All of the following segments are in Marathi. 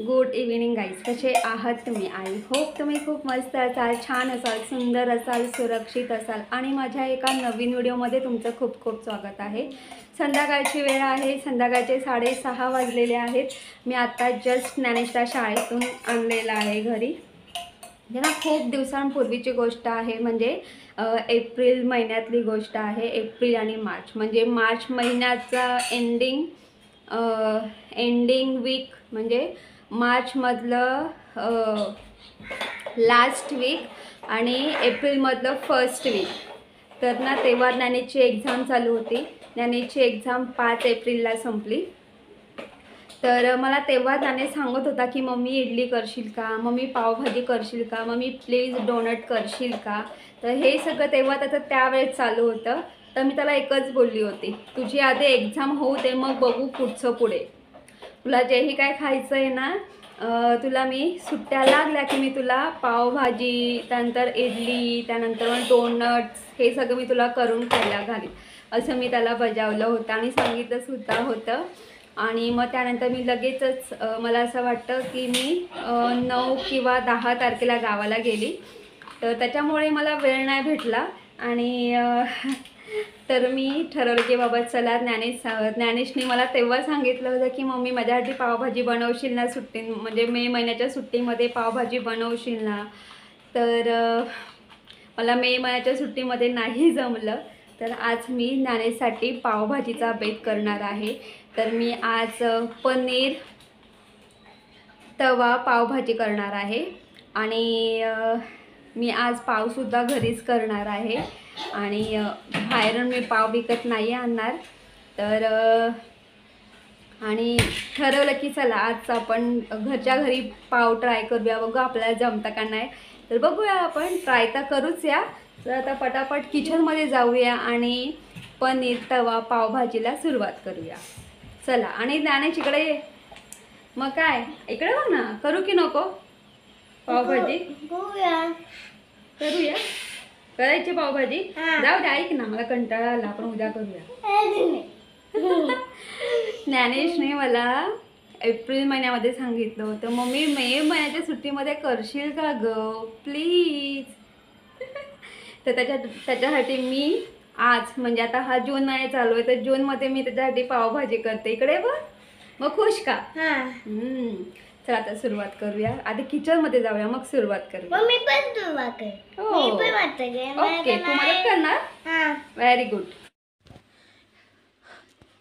गुड इव्हिनिंग गाईज, कसे आहात तुम्ही? आय होप तुम्ही खूप मस्त असाल, छान असाल, सुंदर असाल, सुरक्षित असाल आणि माझ्या एका नवीन व्हिडिओमध्ये तुमचं खूप खूप स्वागत आहे. संध्याकाळची वेळ आहे, संध्याकाळचे 6:30 वाजलेले आहेत. मी आत्ता जस्ट ज्ञानेशला शाळेतून आणलेला आहे घरी. ना खूप दिवसांपूर्वीची गोष्ट आहे, म्हणजे एप्रिल महिन्यातली गोष्ट आहे. एप्रिल आणि मार्च म्हणजे मार्च महिन्याचा एंडिंग वीक म्हणजे मार्चमधलं लास्ट वीक आणि एप्रिलमधलं फर्स्ट वीक. तर ना तेव्हा ज्ञानेशची एक्झाम चालू होती. ज्ञानेशची एक्झाम 5 एप्रिलला संपली. तर मला तेव्हा त्याने सांगत होता की मम्मी इडली करशील का, मम्मी पावभाजी करशील का, मम्मी प्लीज डोनट करशील का. तर हे सगळं तेव्हा त्याचं त्यावेळेस चालू होतं. तर मी त्याला एकच बोलली होती, तुझी आधी एक्झाम होऊ दे, मग बघू पुढचं पुढे. तुला जेही काय खायचं आहे ना, तुला मी सुट्ट्या लागल्या की मी तुला पावभाजी, त्यानंतर इडली, त्यानंतर मग डोनट्स हे सगळं मी तुला करून खायला घालीन, असं मी त्याला बजावलं होतं आणि सांगितलंसुद्धा होतं. आणि मग त्यानंतर मी लगेचच मला असं वाटतं की मी 9 किंवा 10 तारखेला गावाला गेली. तर त्याच्यामुळे मला वेळ नाही भेटला आणि तर मी ठरवलं की बाबा चला, ज्ञानेशने मला तेव्हा सांगितलं होतं की मम्मी माझ्यासाठी पावभाजी बनवशील ना सुट्टी, म्हणजे मे महिन्याच्या सुट्टीमध्ये पावभाजी बनवशील ना. तर मला मे महिन्याच्या सुट्टीमध्ये नाही जमलं. तर आज मी ज्ञानेशसाठी पावभाजीचा बेत करणार आहे. तर मी आज पनीर तवा पावभाजी करणार आहे आणि मी आज पावसुद्धा घरीच करणार आहे आणि बाहेरून मी पाव विकत नाही आणणार. तर आणि ठरवलं की चला आज आपण घरच्या घरी पाव ट्राय करूया, बघू आपल्याला जमतं का नाही. तर बघूया, आपण ट्राय तर करूच या. तर आता पटापट किचनमध्ये जाऊया आणि पनीर तवा पावभाजीला सुरुवात करूया. चला. आणि ज्ञानेश इकडे ये. मग काय इकडे बघ ना, करू की नको पावभाजी? करूया. करायची पावभाजी? जाऊ दे, ऐक ना, मला कंटाळा आला, आपण उद्या करूया. ज्ञानेशने मला एप्रिल महिन्यामध्ये सांगितलं होतं, मम्मी मे महिन्याच्या सुट्टीमध्ये करशील का ग प्लीज. तर त्याच्यासाठी मी आज, म्हणजे आता हा जून महिना चालू आहे, तर जूनमध्ये मी त्याच्यासाठी पावभाजी करते. इकडे बघ, मग खुश का? चला आता सुरुवात करूया. आधी किचनमध्ये जाऊया, मग सुरुवात करूया. मी पण सुरुवात कर. मी पण वाटते ओके, तू मदत करणार? Very good.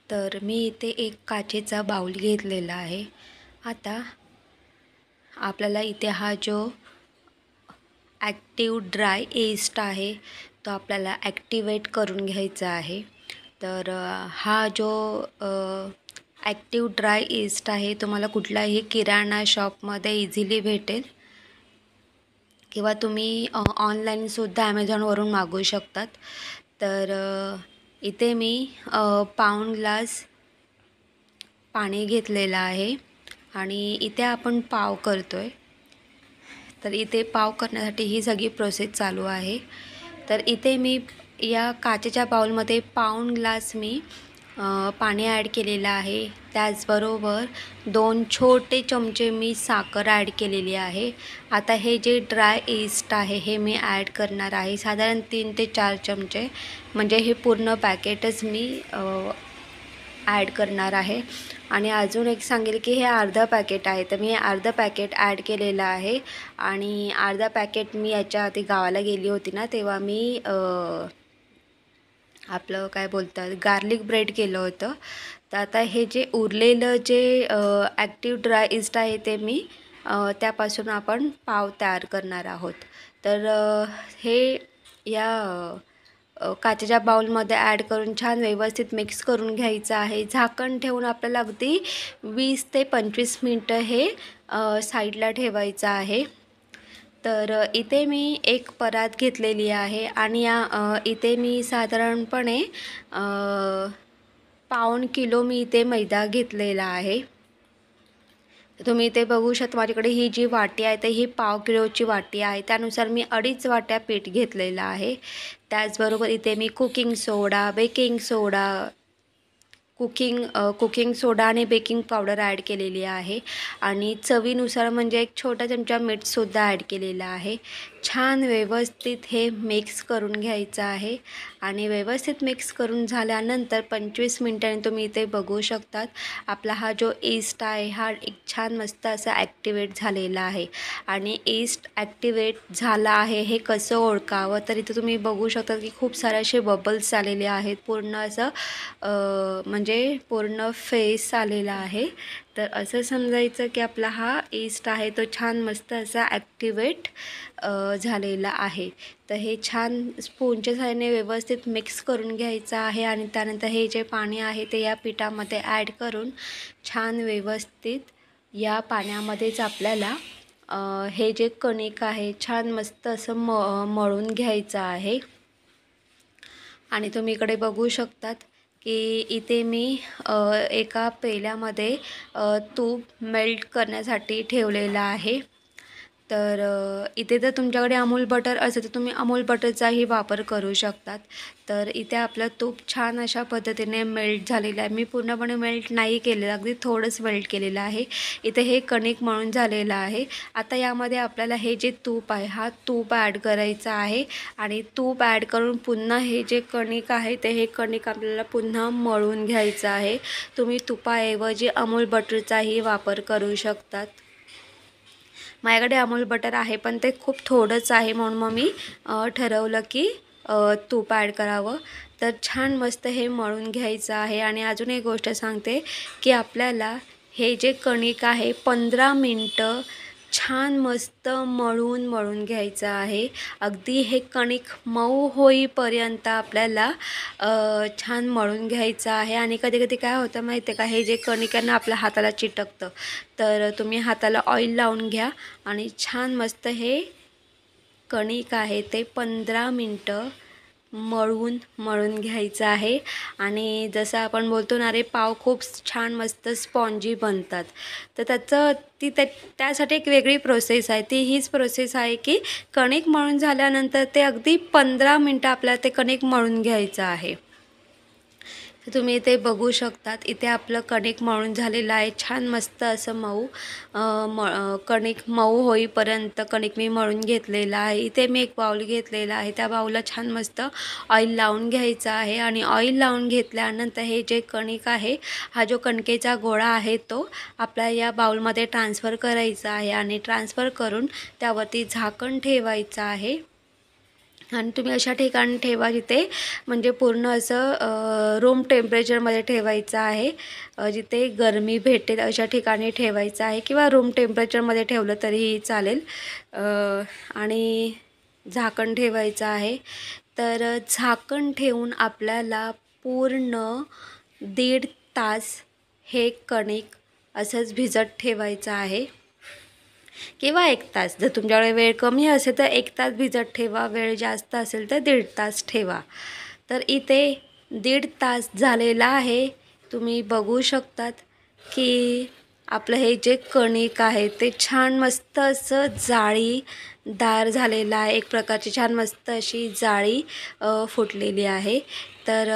तर मी इथे एक काचेचा बाउल घेतलेला आहे. आता आपल्याला इथे हा जो ॲक्टिव्ह ड्राय येस्ट आहे तो आपल्याला ॲक्टिवेट करून घ्यायचा आहे. तर हा जो ॲक्टिव्ह ड्राय येस्ट आहे तुम्हाला कुठल्याही किराणा शॉपमध्ये इझिली भेटेल किंवा तुम्ही ऑनलाईनसुद्धा ॲमेझॉनवरून मागवू शकतात. तर इथे मी पाऊण ग्लास पाणी घेतलेलं आहे आणि इथे आपण पाव करतो आहे. तर इथे पाव करण्यासाठी ही सगळी प्रोसेस चालू आहे. तर इथे मी या काचेच्या बाउलमध्ये पाऊण ग्लास मी पाणी ॲड केलेलं आहे. त्याचबरोबर 2 छोटे चमचे मी साखर ॲड केलेली आहे. आता हे जे ड्राय येस्ट आहे हे मी ॲड करणार आहे, साधारण 3 ते 4 चमचे, म्हणजे हे पूर्ण पॅकेटच मी ॲड करणार आहे. आणि अजून एक सांगेल की हे अर्धा पॅकेट आहे, तर मी हे अर्धा पॅकेट ॲड केलेलं आहे. आणि अर्धा पॅकेट मी याच्या आधी गावाला गेली होती ना, तेव्हा मी आपलं काय बोलतात गार्लिक ब्रेड केलं होतं. तर आता हे जे उरलेलं जे ॲक्टिव्ह ड्राय येस्ट आहे ते मी त्यापासून आपण पाव तयार करणार आहोत. तर हे या काचेच्या बाउलमध्ये ॲड करून छान व्यवस्थित मिक्स करून घ्यायचं आहे. झाकण ठेवून आपल्याला अगदी 20 ते 25 मिनटं हे साईडला ठेवायचं आहे. तर इथे मी एक परात घेतलेली आहे आणि इथे मी साधारणपणे पाऊण किलो मी इथे मैदा घेतलेला आहे. तुम्ही इथे बघू शकता माझ्याकडे ही जी वाटी आहे तर ही पाव किलोची वाटी आहे, त्यानुसार मी 2.5 वाट्या पीठ घेतलेलं आहे. त्याचबरोबर इथे मी कुकिंग सोडा, बेकिंग सोडा, कुकिंग सोडा आणि बेकिंग पावडर ॲड केलेली आहे आणि चवीनुसार म्हणजे एक छोटा चमचा मीठसुद्धा ॲड केलेला आहे. छान व्यवस्थित हे मिक्स करून घ्यायचं आहे आणि व्यवस्थित मिक्स करून झाल्यानंतर 25 मिनिटांनी तुम्ही इथे बघू शकतात आपला हा जो ईस्ट आहे हा एक छान मस्त असा ॲक्टिवेट झालेला आहे. आणि ईस्ट ॲक्टिवेट झाला आहे हे कसं ओळखावं, तर इथे तुम्ही बघू शकता की खूप सारे असे बबल्स आलेले आहेत. पूर्ण असं म्हणजे पूर्ण फेस आलेला आहे. तर असं समजायचं की आपला हा ईस्ट आहे तो छान मस्त असा ॲक्टिवेट झालेला आहे. तर हे छान स्पूनच्या सहाय्याने व्यवस्थित मिक्स करून घ्यायचं आहे आणि त्यानंतर हे जे पाणी आहे ते या पिठामध्ये ॲड करून छान व्यवस्थित या पाण्यामध्येच आपल्याला हे जे कणिक आहे छान मस्त असं मळून घ्यायचं आहे. आणि तुम्ही इकडे बघू शकतात की इथे मी एका पेल्यामध्ये तूप मेल्ट करण्यासाठी ठेवलेलं आहे. तर इथे जर तुमच्याकडे अमूल बटर असेल तर तुम्ही अमूल बटरचाही वापर करू शकतात. तर इथे आपलं तूप छान अशा पद्धतीने मेल्ट झालेलं आहे. मी पूर्णपणे मेल्ट नाही केलेलं, अगदी थोडंच मेल्ट केलेलं आहे. इथे हे कणिक मळून झालेलं आहे. आता यामध्ये आपल्याला हे जे तूप आहे हा तूप ॲड करायचा आहे आणि तूप ॲड करून पुन्हा हे जे कणिक आहे ते हे कणिक आपल्याला पुन्हा मळून घ्यायचं आहे. तुम्ही तुपाऐवजी अमूल बटरचाही वापर करू शकतात. माझ्याकडे अमूल बटर आहे पण ते खूप थोडंच आहे म्हणून मग मी ठरवलं की तूप ॲड करावं. तर छान मस्त हे मळून घ्यायचं आहे. आणि अजून एक गोष्ट सांगते की आपल्याला हे जे कणिक आहे 15 मिनटं छान मस्त मळून घ्यायचं आहे. अगदी हे कणिक मऊ होईपर्यंत आपल्याला छान मळून घ्यायचं आहे. आणि कधी कधी काय होतं माहिती आहे का, हे जे कणिक आहे ना आपल्या हाताला चिटकतं. तर तुम्ही हाताला ऑइल लावून घ्या आणि छान मस्त हे कणिक आहे ते 15 मिनटं मळून घ्यायचं आहे. आणि जसं आपण बोलतो ना रे पाव खूप छान मस्त स्पॉन्जी बनतात. तर त्यासाठी एक वेगळी प्रोसेस आहे. ती हीच प्रोसेस आहे की कणिक मळून झाल्यानंतर ते अगदी 15 मिनटं आपल्याला ते कणिक मळून घ्यायचं आहे. तर तुम्ही इथे बघू शकतात इथे आपलं कणिक मळून झालेलं आहे. छान मस्त असं कणिक मऊ होईपर्यंत कणिक मी मळून घेतलेलं आहे. इथे मी एक बाउल घेतलेला आहे. त्या बाउलला छान मस्त ऑइल लावून घ्यायचं आहे. आणि ऑइल लावून घेतल्यानंतर हे जे कणिक आहे हा जो कणकेचा गोळा आहे तो आपल्या या बाउलमध्ये ट्रान्सफर करायचा आहे. आणि ट्रान्सफर करून त्यावरती झाकण ठेवायचं आहे. आणि तुम्ही अशा ठिकाणी ठेवा जिथे म्हणजे पूर्ण असं रूम टेम्परेचरमध्ये ठेवायचं आहे. जिथे गरमी भेटेल अशा ठिकाणी ठेवायचं आहे किंवा रूम टेम्परेचरमध्ये ठेवलं तरीही चालेल. आणि झाकण ठेवायचं आहे. तर झाकण ठेवून आपल्याला पूर्ण 1.5 तास हे कणिक असंच भिजत ठेवायचं आहे किंवा 1 तास. जर तुमच्याकडे वेळ कमी असेल तर 1 तास भिजत ठेवा, वेळ जास्त असेल तर 1.5 तास ठेवा. तर इथे 1.5 तास झालेला आहे. तुम्ही बघू शकतात की आपलं हे जे कणिक आहे ते छान मस्त असं जाळीदार झालेलं आहे. एक प्रकारची छान मस्त अशी जाळी फुटलेली आहे. तर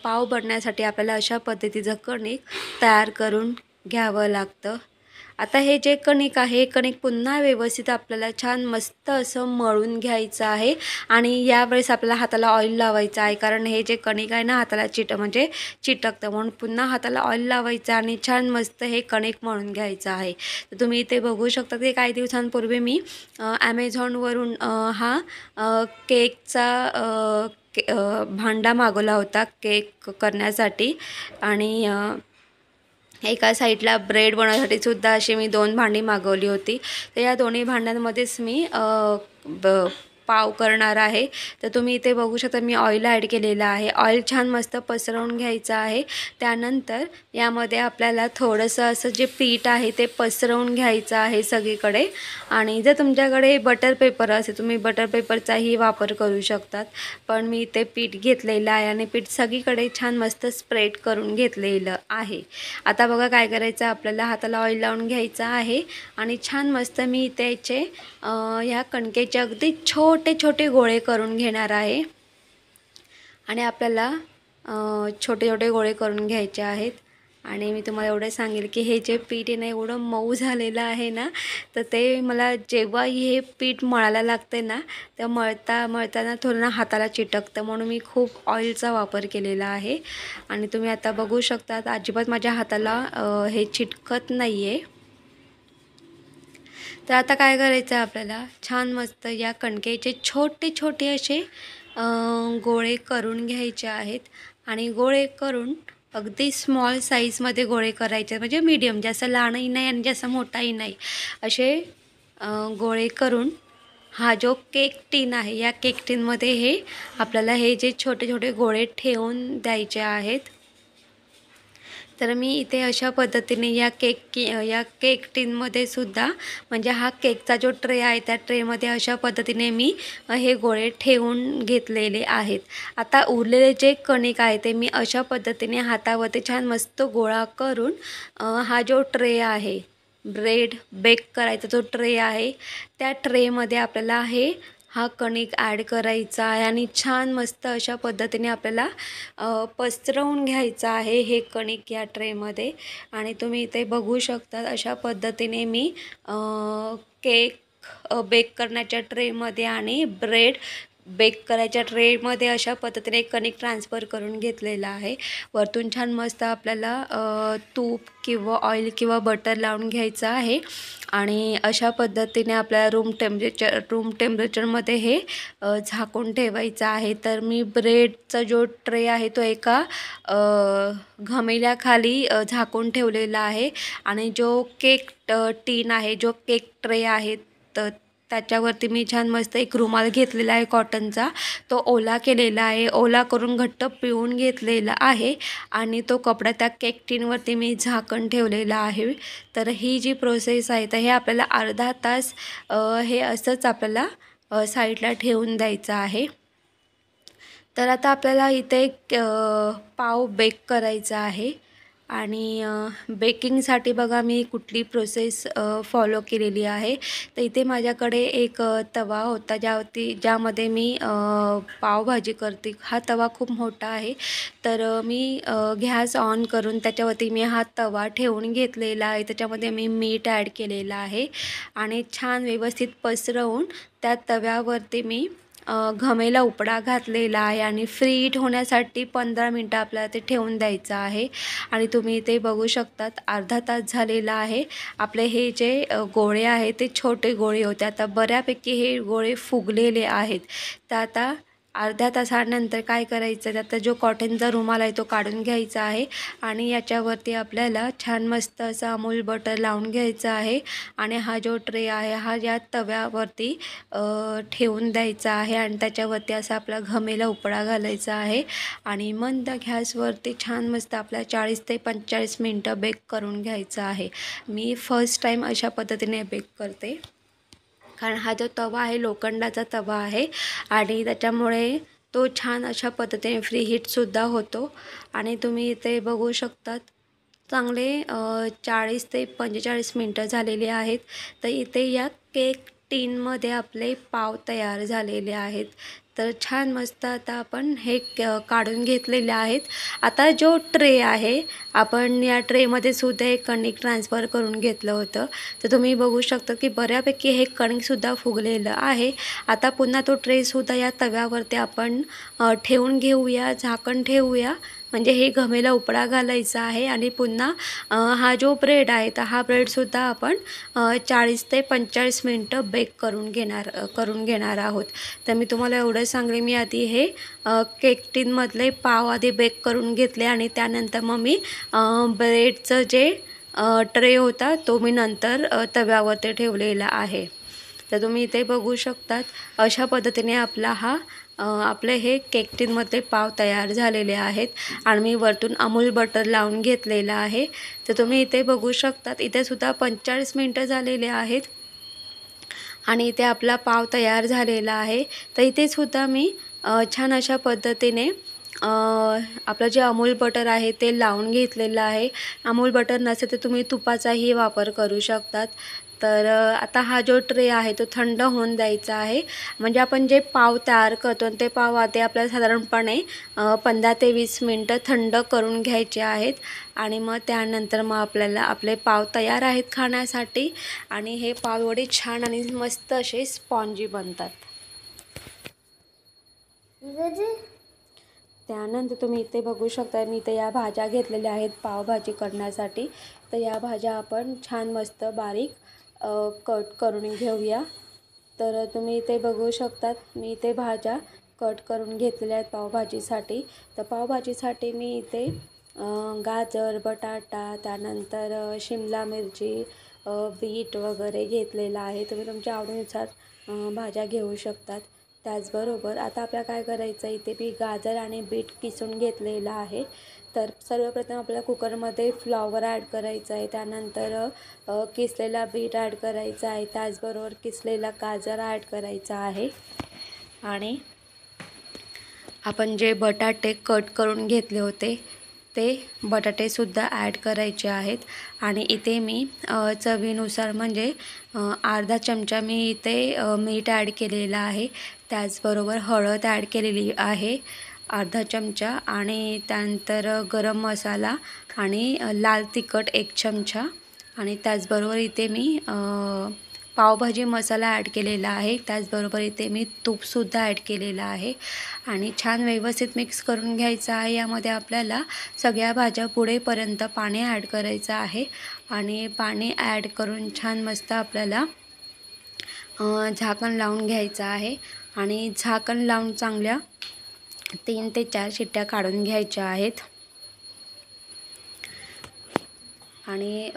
पाव बनण्यासाठी आपल्याला अशा पद्धतीचं कणिक तयार करून घ्यावं लागतं. आता हे जे कणिक आहे हे कणिक पुन्हा व्यवस्थित आपल्याला छान मस्त असं मळून घ्यायचं आहे. आणि यावेळेस आपल्याला हाताला ऑइल लावायचं आहे कारण हे जे कणिक आहे ना हाताला चिटकतं म्हणून पुन्हा हाताला ऑइल लावायचं आणि छान मस्त हे कणिक मळून घ्यायचं आहे. तर तुम्ही इथे बघू शकता की काही दिवसांपूर्वी मी ॲमेझॉनवरून हा केकचा भांडा मागवला होता केक करण्यासाठी. आणि एका साईडला ब्रेड बनवण्यासाठी सुद्धा अशी मी 2 भांडी मागवली होती. तर या दोन्ही भांड्यांमध्येच मी पाव करणार आहे. तर तुम्ही इथे बघू शकता मी ऑइल ॲड केलेलं आहे. ऑइल छान मस्त पसरवून घ्यायचं आहे. त्यानंतर यामध्ये आपल्याला थोडंसं असं जे पीठ आहे ते पसरवून घ्यायचं आहे सगळीकडे. आणि जर तुमच्याकडे बटर पेपर असेल तुम्ही बटर पेपरचाही वापर करू शकतात. पण मी इथे पीठ घेतलेलं आहे आणि पीठ सगळीकडे छान मस्त स्प्रेड करून घेतलेलं आहे. आता बघा काय करायचं आपल्याला हाताला ऑइल लावून घ्यायचं आहे आणि छान मस्त मी इथे ह्या कणकेचे अगदी छोटे छोटे गोळे करून घेणार आहे. आणि आपल्याला छोटे छोटे गोळे करून घ्यायचे आहेत. आणि मी तुम्हाला एवढं सांगेल की हे जे पीठ आहे ना एवढं मऊ झालेलं आहे ना, तर ते मला जेव्हा हे पीठ मळायला लागते ना तर मळताना थोडं ना हाताला चिटकतं, म्हणून मी खूप ऑइलचा वापर केलेला आहे. आणि तुम्ही आता बघू शकता अजिबात माझ्या हाताला हे चिटकत नाही आहे. तर आता काय करायचं आहे आपल्याला, छान मस्त या कणकेचे छोटे छोटे असे गोळे करून घ्यायचे आहेत. आणि गोळे करून अगदी स्मॉल साईजमध्ये गोळे करायचे, म्हणजे मीडियम, जास्त लहानही नाही आणि जास्त मोठाही नाही, असे गोळे करून हा जो केक टीन आहे या केक टीनमध्ये हे आपल्याला हे जे छोटे छोटे गोळे ठेवून द्यायचे आहेत. तर मी इथे अशा पद्धतीने या केक टीनमध्ये सुद्धा, म्हणजे हा केकचा जो ट्रे आहे त्या ट्रेमध्ये अशा पद्धतीने मी हे गोळे ठेवून घेतलेले आहेत. आता उरलेले जे कणिक आहे ते मी अशा पद्धतीने हातावरती छान मस्त गोळा करून हा जो ट्रे आहे, ब्रेड बेक करायचा जो ट्रे आहे त्या ट्रेमध्ये आपल्याला हा कणिक ॲड करायचा आहे आणि छान मस्त अशा पद्धतीने आपल्याला पसरवून घ्यायचं आहे हे कणिक या ट्रेमध्ये. आणि तुम्ही इथे बघू शकता अशा पद्धतीने मी केक बेक करण्याच्या ट्रेमध्ये आणि ब्रेड बेक करायच्या ट्रेमध्ये अशा पद्धतीने कणिक ट्रान्सफर करून घेतलेला आहे. वरतून छान मस्त आपल्याला तूप किंवा ऑइल किंवा बटर लावून घ्यायचं आहे. आणि अशा पद्धतीने आपल्याला रूम टेम्परेचरमध्ये हे झाकून ठेवायचं आहे. तर मी ब्रेडचा जो ट्रे आहे तो एका घमेल्याखाली झाकून ठेवलेला आहे. आणि जो केक टीन आहे, जो केक ट्रे आहे, तर त्याच्यावरती मी छान मस्त एक रुमाल घेतलेला आहे कॉटनचा, तो ओला केलेला आहे. ओला करून घट्ट पिळून घेतलेला आहे आणि तो कपडा त्या केक टीनवरती मी झाकण ठेवलेला आहे. तर ही जी प्रोसेस आहे तर हे आपल्याला अर्धा तास हे असंच आपल्याला साईडला ठेवून द्यायचं आहे. तर आता आपल्याला इथे पाव बेक करायचा आहे. आणि बेकिंगसाठी बघा मी कुठली प्रोसेस फॉलो केलेली आहे. तर इथे माझ्याकडे एक तवा होता ज्यामध्ये मी पावभाजी करते. हा तवा खूप मोठा आहे, तर मी गॅस ऑन करून त्याच्यावरती मी हा तवा ठेवून घेतलेला आहे. त्याच्यामध्ये मी मीठ ॲड केलेलं आहे आणि छान व्यवस्थित पसरवून त्या तव्यावरती मी घमेला उपडा घातलेला आहे. आणि फ्री हीट होण्यासाठी 15 मिनटं आपल्याला ते ठेवून द्यायचं आहे. आणि तुम्ही इथे बघू शकतात अर्धा तास झालेला आहे. आपले हे जे गोळे आहे ते छोटे गोळे होते, आता बऱ्यापैकी हे गोळे फुगलेले आहेत. तर आता अर्ध्या तासानंतर काय करायचं, आता जो कॉटनचा रुमाल आहे तो काढून घ्यायचा आहे आणि याच्यावरती आपल्याला छान मस्त असं अमूल बटर लावून घ्यायचं आहे. आणि हा जो ट्रे आहे हा या तव्यावरती ठेवून द्यायचा आहे आणि त्याच्यावरती असा आपला घमेला उपडा घालायचा आहे. आणि मंद गॅसवरती छान मस्त आपल्या 40 ते 45 मिनटं बेक करून घ्यायचं आहे. मी फर्स्ट टाईम अशा पद्धतीने बेक करते, कारण हा जो तवा आहे लोखंडाचा तवा आहे आणि त्याच्यामुळे तो छान अशा पद्धतीने फ्री हीटसुद्धा होतो. आणि तुम्ही इथे बघू शकतात चांगले 40 ते 45 मिनटं झालेली आहेत. तर इथे या केक टीनमध्ये आपले पाव तयार झालेले आहेत. तर छान मस्त आता आपण हे काढून घेतलेले आहेत. आता जो ट्रे आहे आपण या ट्रेमध्ये सुद्धा एक कणिक ट्रान्सफर करून घेतलं होतं, तर तुम्ही बघू शकता की बऱ्यापैकी हे कणिकसुद्धा फुगलेलं आहे. आता पुन्हा तो ट्रेसुद्धा या तव्यावरती आपण ठेवून घेऊया, झाकण ठेवूया, म्हणजे हे घमेला उपडा घालायचा आहे. आणि पुन्हा हा जो ब्रेड आहे तर हा ब्रेडसुद्धा आपण 40 ते 45 मिनटं बेक करून घेणार आहोत. तर मी तुम्हाला एवढं सांगले, मी आधी हे केक टीनमधले पाव आधी बेक करून घेतले आणि त्यानंतर मग मी ब्रेडचं जे ट्रे होता तो मी नंतर तव्यावरती ठेवलेला आहे. तर तुम्ही इथे बघू शकतात अशा पद्धतीने आपले हे केक टीनमधले पाव तयार झालेले आहेत. आणि मी वरतून अमूल बटर लावून घेतलेलं आहे. तर तुम्ही इथे बघू शकतात इथे सुद्धा 45 मिनटं झालेले आहेत आणि इथे आपला पाव तयार झालेला आहे. तर इथे सुद्धा मी छान अशा पद्धतीने आपलं जे अमूल बटर आहे ते लावून घेतलेलं आहे. अमूल बटर नसेल तर तुम्ही तुपाचाही वापर करू शकतात. तर आता हा जो ट्रे आहे तो थंड होऊन द्यायचा आहे. म्हणजे आपण जे पाव तयार करतो आणि ते पाव आधी आपल्याला साधारणपणे 15 ते 20 मिनटं थंड करून घ्यायचे आहेत. आणि मग त्यानंतर मग आपल्याला आपले पाव तयार आहेत खाण्यासाठी. आणि हे पाव एवढे छान आणि मस्त असे स्पॉन्जी बनतात. त्यानंतर तुम्ही इथे बघू शकता, मी इथे या भाज्या घेतलेल्या आहेत पावभाजी करण्यासाठी. तर या भाज्या आपण छान मस्त बारीक कट करून घेऊया. तर तुम्ही इथे बघू शकतात, मी इथे भाज्या कट करून घेतलेल्या आहेत पावभाजीसाठी. तर पावभाजीसाठी मी इथे गाजर, बटाटा, त्यानंतर शिमला मिरची, बीट वगैरे घेतलेला आहे. तुम्ही तुमच्या आवडीनुसार भाज्या घेऊ शकतात. त्याचबरोबर आता आपल्याला काय करायचं आहे, इथे मी गाजर आणि बीट किसून घेतलेलं आहे. तर सर्वप्रथम आपल्याला कुकरमध्ये फ्लॉवर ॲड करायचं आहे. त्यानंतर किसलेला बीट ॲड करायचा आहे. त्याचबरोबर किसलेला गाजर ॲड करायचा आहे. आणि आपण जे बटाटे कट करून घेतले होते ते बटाटेसुद्धा ॲड करायचे आहेत. आणि इथे मी चवीनुसार म्हणजे अर्धा चमचा मी इथे मीठ ॲड केलेलं आहे. त्याचबरोबर हळद ॲड केलेली आहे अर्धा चमचा. आणि त्यानंतर गरम मसाला आणि लाल तिखट 1 चमचा. आणि त्याचबरोबर इथे मी पावभाजी मसाला ॲड केलेला आहे. त्याचबरोबर इथे मी तूपसुद्धा ॲड केलेलं आहे. आणि छान व्यवस्थित मिक्स करून घ्यायचं आहे. यामध्ये आपल्याला सगळ्या भाज्या पुढेपर्यंत पाणी ॲड करायचं आहे. आणि पाणी ॲड करून छान मस्त आपल्याला झाकण लावून घ्यायचं आहे. आणि झाकण लावून चांगल्या 3 ते 4 शिट्ट्या काढून घ्यायच्या आहेत. आणि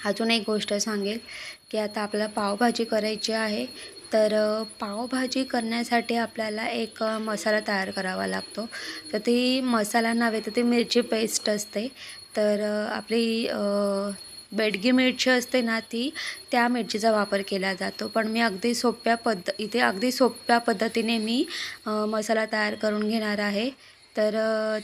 अजून एक गोष्ट सांगेल की आता आपल्याला पावभाजी करायची आहे. तर पावभाजी करण्यासाठी आपल्याला एक मसाला तयार करावा लागतो. तर ती मसाला नव्हे तर ती मिरची पेस्ट असते. तर आपली बेडगी मिरची असते ना, त्या मिरचीचा वापर केला जातो. पण मी अगदी सोप्या पद्धतीने मी मसाला तयार करून घेणार आहे. तर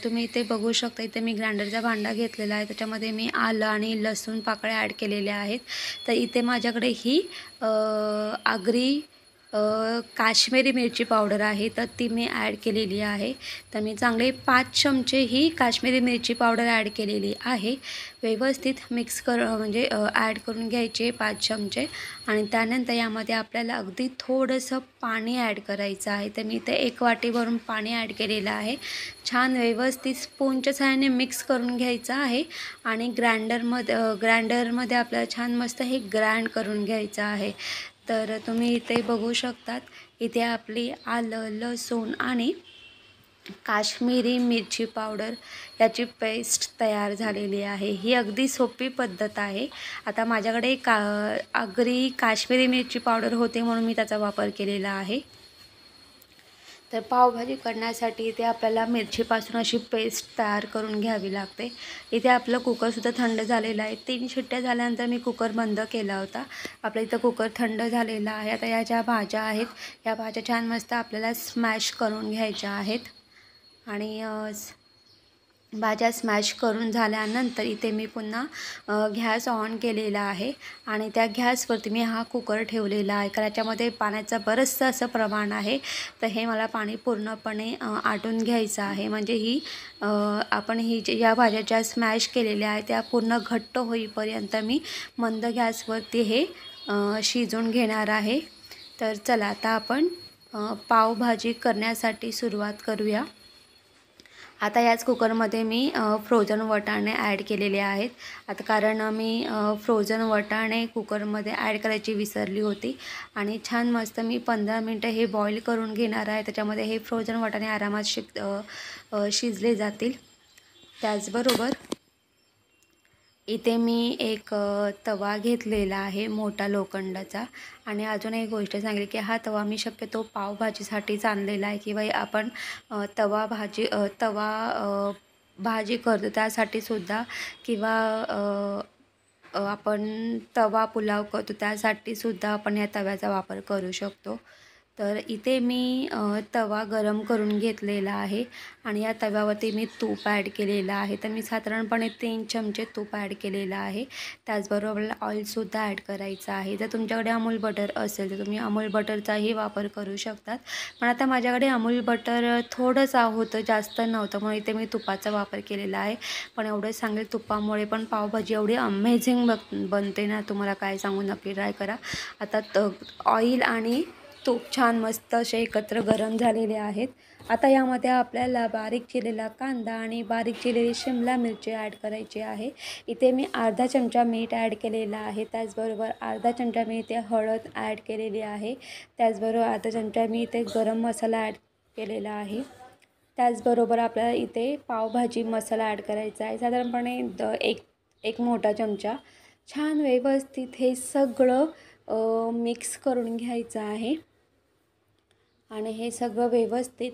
तुम्ही इथे बघू शकता, इथे मी ग्राइंडरचा भांडा घेतलेला आहे. त्याच्यामध्ये मी आलं आणि लसूण पाकळ्या ॲड केलेल्या आहेत. तर इथे माझ्याकडे ही आगरी काश्मीरी मिरची पावडर आहे, तर ती मी ॲड केलेली आहे. तर मी चांगले 5 चमचे ही काश्मीरी मिरची पावडर ॲड केलेली आहे. व्यवस्थित मिक्स म्हणजे ॲड करून घ्यायचे 5 चमचे. आणि त्यानंतर यामध्ये आपल्याला अगदी थोडंसं पाणी ॲड करायचं आहे. तर मी इथे 1 वाटी भरून पाणी ॲड केलेलं आहे. छान व्यवस्थित स्पूनच्या सहाय्याने मिक्स करून घ्यायचं आहे. आणि ग्राइंडरमध्ये आपल्याला छान मस्त हे ग्राइंड करून घ्यायचं आहे. तर तुम्ही इथे बघू शकतात, इथे आपली आलं, लसूण आणि काश्मीरी मिरची पावडर याची पेस्ट तयार झालेली आहे. ही अगदी सोपी पद्धत आहे. आता माझ्याकडे आगरी काश्मीरी मिरची पावडर होते म्हणून मी त्याचा वापर केलेला आहे. तर पावभाजी करण्यासाठी इथे आपल्याला मिरचीपासून अशी पेस्ट तयार करून घ्यावी लागते. इथे आपलं कुकरसुद्धा थंड झालेलं आहे. 3 शिट्ट्या झाल्यानंतर मी कुकर बंद केला होता. आपलं इथं कुकर थंड झालेला आहे. आता या ज्या भाज्या आहेत या भाज्या छान मस्त आपल्याला स्मॅश करून घ्यायच्या आहेत. आणि भाज्या स्मॅश करून झाल्यानंतर इथे मी पुन्हा गॅस ऑन केलेला आहे. आणि त्या गॅसवरती मी हा कुकर ठेवलेला आहे, कारण याच्यामध्ये पाण्याचं बरंचसं असं प्रमाण आहे. तर हे मला पाणी पूर्णपणे आटून घ्यायचं आहे. म्हणजे आपण या भाज्या ज्या स्मॅश केलेल्या आहेत त्या पूर्ण घट्ट होईपर्यंत मी मंद गॅसवरती हे शिजवून घेणार आहे. तर चला आता आपण पावभाजी करण्यासाठी सुरुवात करूया. आता याच कुकरमध्ये मी फ्रोझन वाटाणे ॲड केलेले आहेत. आता कारण मी फ्रोझन वाटाणे कुकरमध्ये ॲड करायची विसरली होती. आणि छान मस्त मी 15 मिनटं हे बॉईल करून घेणार आहे. त्याच्यामध्ये हे फ्रोझन वाटाणे आरामात शिजले जातील. त्याचबरोबर इथे मी एक तवा घेतलेला आहे मोठा लोखंडाचा. आणि अजून एक गोष्ट सांगेल की हा तवा मी शक्यतो पावभाजीसाठीच आणलेला आहे. किंवा आपण तवा भाजी करतो त्यासाठीसुद्धा, किंवा आपण तवा पुलाव करतो त्यासाठीसुद्धा आपण या तव्याचा वापर करू शकतो. तर इथे मी तवा गरम करून घेतलेला आहे आणि या तव्यावरती मी तूप ॲड केलेलं आहे. तर मी साधारणपणे 3 चमचे तूप ॲड केलेलं आहे. त्याचबरोबर ऑइलसुद्धा ॲड करायचं आहे. जर तुमच्याकडे अमूल बटर असेल तर तुम्ही अमूल बटरचाही वापर करू शकतात. पण आता माझ्याकडे अमूल बटर थोडंच होतं, जास्त नव्हतं, म्हणून इथे मी तुपाचा वापर केलेला आहे. पण एवढंच सांगेल, तुपामुळे पण पावभाजी एवढी अमेझिंग बनते ना, तुम्हाला काय सांगू, नक्की ट्राय करा. आता ऑइल आणि तूप छान मस्त असे एकत्र गरम झालेले आहेत. आता यामध्ये आपल्याला बारीक चिरलेला कांदा आणि बारीक चिरलेली शिमला मिरची ॲड करायची आहे. इथे मी अर्धा चमचा मीठ ॲड केलेला आहे. त्याचबरोबर अर्धा चमचा मी इथे हळद ॲड केलेली आहे. त्याचबरोबर अर्धा चमचा मी इथे गरम मसाला ॲड केलेला आहे. त्याचबरोबर आपल्याला इथे पावभाजी मसाला ॲड करायचा आहे, साधारणपणे एक मोठा चमचा. छान व्यवस्थित हे सगळं मिक्स करून घ्यायचं आहे. आणि हे सगळं व्यवस्थित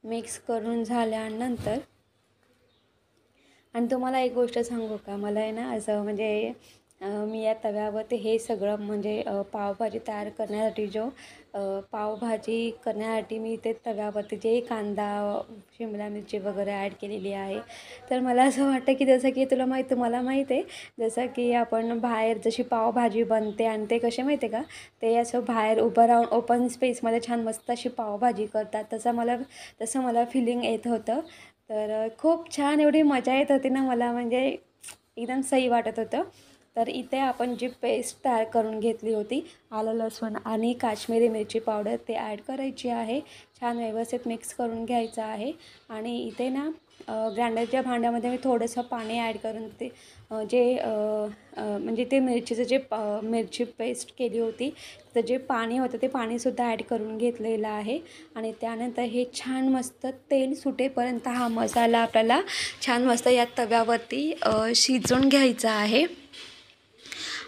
मिक्स करून झाल्यानंतर, आणि तुम्हाला एक गोष्ट सांगू का, मला आहे ना असं म्हणजे मी या तव्यावरती हे सगळं म्हणजे पावभाजी तयार करण्यासाठी पावभाजी करण्यासाठी मी इथे तव्यावरती जे कांदा, शिमला मिरची वगैरे ॲड केलेली आहे. तर मला असं वाटतं की जसं की तुम्हाला माहीत आहे, जसं की आपण बाहेर जशी पावभाजी बनते आणि ते कसे माहिती आहे का, ते असं बाहेर उभं राहून ओपन स्पेसमध्ये छान मस्त अशी पावभाजी करतात, तसं मला फिलिंग येत होतं. तर खूप छान एवढी मजा येत होती ना मला, म्हणजे एकदम सही वाटत होतं. तर इथे आपण जी पेस्ट तयार करून घेतली होती, आलं लसूण आणि काश्मीरी मिरची पावडर, ते ॲड करायची आहे. छान व्यवस्थित मिक्स करून घ्यायचं आहे. आणि इथे ना ग्राइंडरच्या भांड्यामध्ये मी थोडंसं पाणी ॲड करून ते म्हणजे ते मिरचीचं मिरची पेस्ट केली होती, तर जे पाणी होतं ते पाणीसुद्धा ॲड करून घेतलेलं आहे. आणि त्यानंतर हे छान मस्त तेल सुटेपर्यंत हा मसाला आपल्याला छान मस्त या तव्यावरती शिजवून घ्यायचा आहे.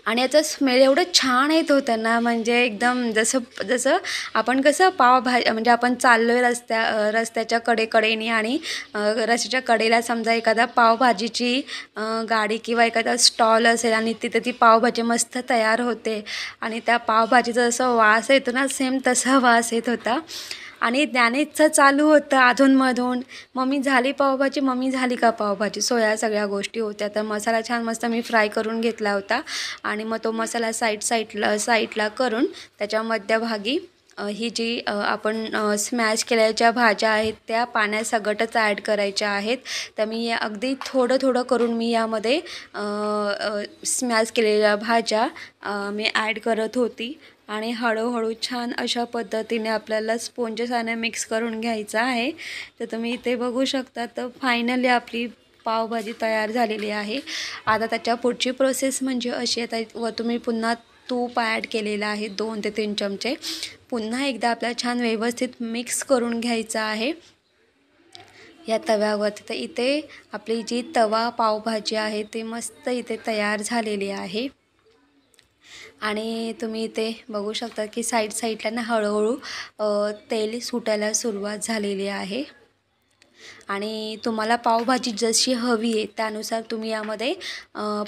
आणि याचा स्मेल एवढं छान येत होतं ना, म्हणजे एकदम जसं आपण कसं म्हणजे आपण चाललो आहे रस्त्याच्या कडेने आणि रस्त्याच्या कडेला समजा एखादा पावभाजीची गाडी किंवा एखादा स्टॉल असेल आणि तिथे ती पावभाजी मस्त तयार होते आणि त्या पावभाजीचा जसं वास येतो ना, सेम तसा वास येत होता. आणि त्यानेच चालू होतं अधूनमधून, मम्मी झाली का पावभाजी. सो या सगळ्या गोष्टी होत्या. तर मसाला छान मस्त मी फ्राय करून घेतला होता आणि मग तो मसाला साईडला करून त्याच्या मध्यभागी ही जी आपण स्मॅश केलेल्या भाज्या आहेत त्या पाण्यासकटच ॲड करायच्या आहेत. तर मी अगदी थोडं करून मी यामध्ये स्मॅश केलेल्या भाज्या मी ॲड करत होती. आणि हळूहळू छान अशा पद्धतीने आपल्याला स्पोंजसाने मिक्स करून घ्यायचं आहे. तर तुम्ही इथे बघू शकता. तर फायनली आपली पावभाजी तयार झालेली आहे. आता त्याच्या पुढची प्रोसेस म्हणजे अशी, आता तुम्ही पुन्हा तूप ॲड केलेलं आहे 2 ते 3 चमचे. पुन्हा एकदा आपल्याला छान व्यवस्थित मिक्स करून घ्यायचं आहे या तव्यावरती. तर इथे आपली जी तवा पावभाजी आहे ते मस्त इथे तयार झालेली आहे. आणि तुम्ही इथे बघू शकता की साईडला ना हळूहळू तेल सुटायला सुरुवात झालेली आहे. आणि तुम्हाला पावभाजी जशी हवी आहे त्यानुसार तुम्ही यामध्ये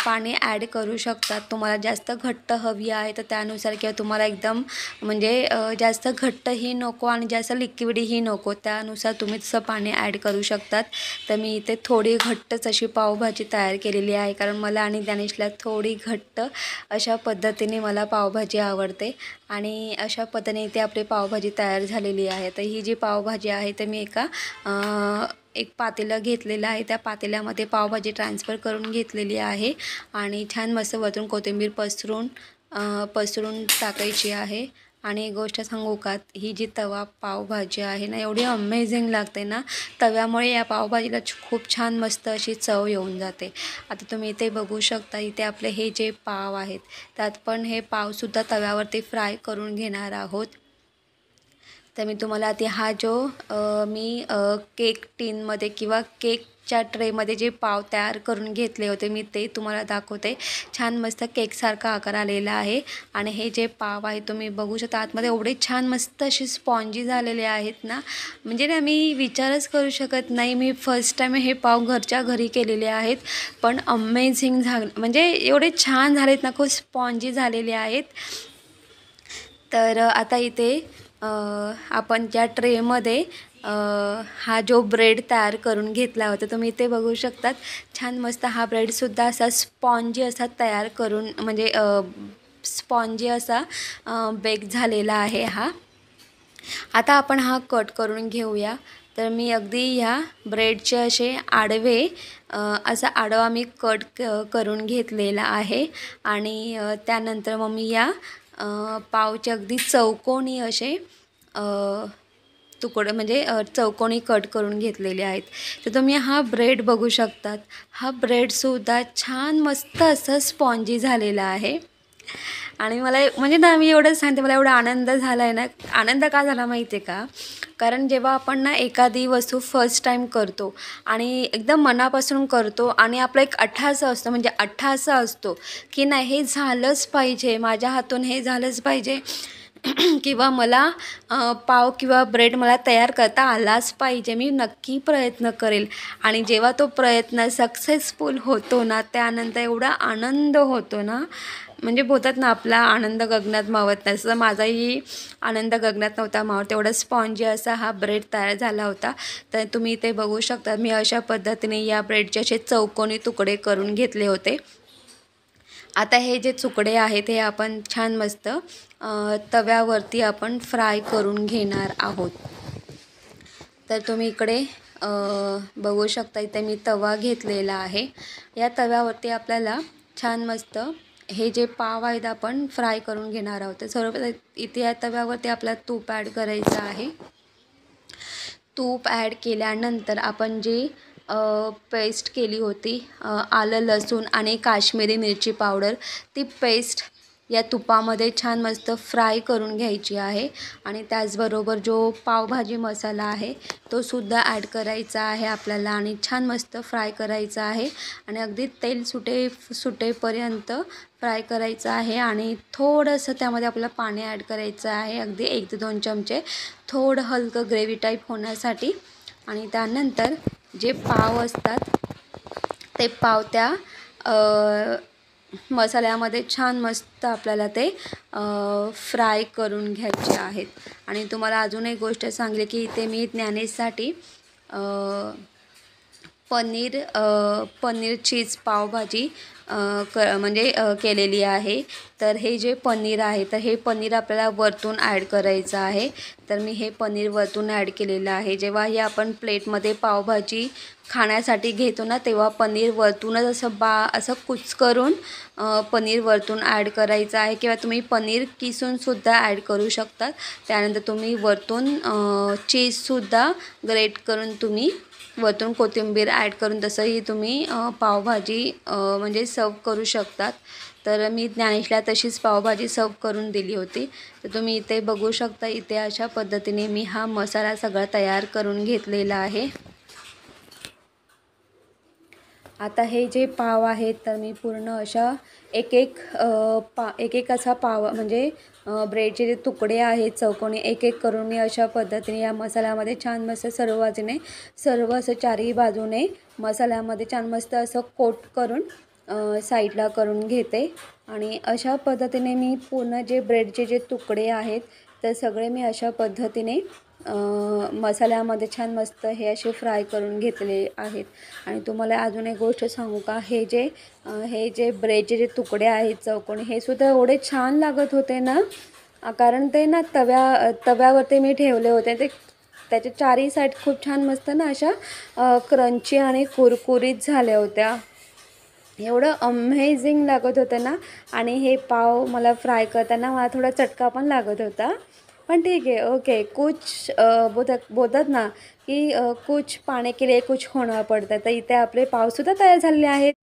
पाणी ॲड करू शकता. तुम्हाला जास्त घट्ट हवी आहे तर त्यानुसार, किंवा तुम्हाला एकदम म्हणजे जास्त घट्टही नको आणि जास्त लिक्विडही नको, त्यानुसार तुम्ही तसं पाणी ॲड करू शकतात. तर मी इथे थोडी घट्टच अशी पावभाजी तयार केलेली आहे, कारण मला आणि ज्ञानेशला थोडी घट्ट अशा पद्धतीने मला पावभाजी आवडते. आणि अशा पद्धतीने इथे आपली पावभाजी तयार झालेली आहे. तर ही जी पावभाजी आहे तर मी एक पातेलं घेतलेलं आहे, त्या पातेल्यामध्ये पावभाजी ट्रान्सफर करून घेतलेली आहे आणि छान मस्त वरून कोथिंबीर पसरून टाकायची आहे. आणि एक गोष्ट सांगू का, ही जी तवा पावभाजी आहे ना, एवढी अमेझिंग लागते ना, तव्यामुळे या पावभाजीला खूप छान मस्त अशी चव येऊन जाते. आता तुम्ही इथे बघू शकता, इथे आपले हे जे पाव आहेत त्यात पण हे पावसुद्धा तव्यावरती फ्राय करून घेणार आहोत. तर मी तुम्हाला आता हा जो मी केक टिनमध्ये किंवा केकच्या ट्रेमध्ये जे पाव तयार करून घेतले होते मी ते तुम्हाला दाखवते. छान मस्त केकसारखा आकार आलेला आहे. आणि हे जे पाव आहे तुम्ही बघू शकता, आतमध्ये एवढे छान मस्त असे स्पॉन्जी झालेले आहेत ना, म्हणजे ना मी विचारच करू शकत नाही. मी फर्स्ट टाईम हे पाव घरच्या घरी केलेले आहेत, पण अमेझिंग म्हणजे एवढे छान झालेत ना, खूप स्पॉन्जी झालेले आहेत. तर आता इथे आपण ज्या ट्रेमध्ये हा जो ब्रेड तयार करून घेतला होता तुम्ही इथे बघू शकतात. छान मस्त हा ब्रेडसुद्धा असा स्पॉन्जी असा तयार करून म्हणजे स्पॉन्जी असा बेक झालेला आहे हा. आता आपण हा कट करून घेऊया. तर मी अगदी ह्या ब्रेडचे असे आडवे असा आडवा मी कट करून घेतलेला आहे आणि त्यानंतर मग मी या पावचे अगदी चौकोनी असे तुकडे म्हणजे चौकोनी कट करून घेतलेले आहेत. तर तुम्ही हा ब्रेड बघू शकतात. हा ब्रेडसुद्धा छान मस्त असं स्पॉन्जी झालेला आहे आणि मला म्हणजे ना मी एवढंच सांगते, मला एवढा आनंद झाला आहे ना. आनंद का झाला माहिती आहे का? कारण जेव्हा आपण ना एखादी वस्तू फर्स्ट टाईम करतो आणि एकदम मनापासून करतो आणि आपलं एक अट्टाहास असतो, म्हणजे अट्टाहास असतो की नाही हे झालंच पाहिजे, माझ्या हातून हे झालंच पाहिजे किंवा मला पाव किंवा ब्रेड मला तयार करता आलाच पाहिजे, मी नक्की प्रयत्न करेल. आणि जेव्हा तो प्रयत्न सक्सेसफुल होतो ना त्यानंतर एवढा आनंद होतो ना, म्हणजे बोलतात ना आपला आनंद गगनात मावत नाही, तसं माझाही आनंद गगनात नव्हता मावत. तेवढा स्पॉन्जी असा हा ब्रेड तयार झाला होता. तर तुम्ही इथे बघू शकता मी अशा पद्धतीने या ब्रेडचे असे चौकोनी तुकडे करून घेतले होते. आता हे जे तुकडे आहेत हे आपण छान मस्त तव्यावरती आपण फ्राय करून घेणार आहोत. तर तुम्ही इकडे बघू शकता इथे मी तवा घेतलेला आहे. या तव्यावरती आपल्याला छान मस्त हे जे पाव आहेत आपण फ्राय करून घेणार आहोत. तर सर्वप्रथम इथे या तव्यावरती आपल्याला तूप ॲड करायचं आहे. तूप ॲड केल्यानंतर आपण जी पेस्ट केली होती आलं लसूण आणि काश्मीरी मिरची पावडर, ती पेस्ट या तुपामध्ये छान मस्त फ्राय करून घ्यायची आहे. आणि त्याचबरोबर जो पावभाजी मसाला आहे तो सुद्धा ॲड करायचा आहे आपल्याला आणि छान मस्त फ्राय करायचा आहे. आणि अगदी तेल सुटेपर्यंत फ्राय करायचं आहे. आणि थोडंसं त्यामध्ये आपल्याला पाणी ॲड करायचं आहे, अगदी 1 ते 2 चमचे, थोडं हलकं ग्रेव्ही टाईप होण्यासाठी. आणि त्यानंतर जे पाव असतात ते पाव त्या मसाल्यामध्ये छान मस्त आपल्याला ते फ्राय करून घ्यायचे आहेत. आणि तुम्हाला अजून एक गोष्ट सांगली की इथे मी ज्ञानेशसाठी पनीर चीज पावभाजी म्हणजे केलेली आहे. तर हे जे पनीर आहे तर हे पनीर आपल्याला वरतून ॲड करायचं आहे. तर मी हे पनीर वरतून ॲड केलेलं आहे. जेव्हा हे आपण प्लेटमध्ये पावभाजी खाण्यासाठी घेतो ना तेव्हा पनीर वरतूनच असं कुचकरून पनीर वरतून ॲड करायचं आहे किंवा तुम्ही पनीर किसूनसुद्धा ॲड करू शकतात. त्यानंतर तुम्ही वरतून चीजसुद्धा ग्रेट करून तुम्ही वरतून कोथिंबीर ॲड करून तसंही तुम्ही पावभाजी म्हणजे सर्व करू शकतात. तर मी ज्ञानेशला तशीच पावभाजी सर्व करून दिली होती. तर तुम्ही इथे बघू शकता इथे अशा पद्धतीने मी हा मसाला सगळा तयार करून घेतलेला आहे. आता हे जे पाव आहेत तर मी पूर्ण अशा एक एक असा पाव म्हणजे ब्रेडचे जे तुकडे आहेत चौकोनी एक करून मी अशा पद्धतीने या मसाल्यामध्ये छान मस्त सर्व असं चारही बाजूने मसाल्यामध्ये छान मस्त असं कोट करून साईडला करून घेते. आणि अशा पद्धतीने मी पूर्ण जे ब्रेडचे जे तुकडे आहेत तर सगळे मी अशा पद्धतीने मसाल्यामध्ये छान मस्त हे असे फ्राय करून घेतले आहेत. आणि तुम्हाला अजून एक गोष्ट सांगू का, हे जे ब्रेडचे जे तुकडे आहेत चौकोनी हे सुद्धा एवढे छान लागत होते ना, कारण ते ना तव्यावरती मी ठेवले होते. ते त्याच्या चारही साईड खूप छान मस्त ना अशा क्रंची आणि कुरकुरीत झाल्या होत्या. एवढं अमेझिंग लागत होतं ना. आणि हे पाव मला फ्राय करताना मला थोडा चटका पण लागत होता, पण ठीक आहे, ओके. कुछ बोलतात ना की कुछ पाने के लिए कुछ होना पड़ता. तर इथे आपले पावसुद्धा तयार झालेले आहेत.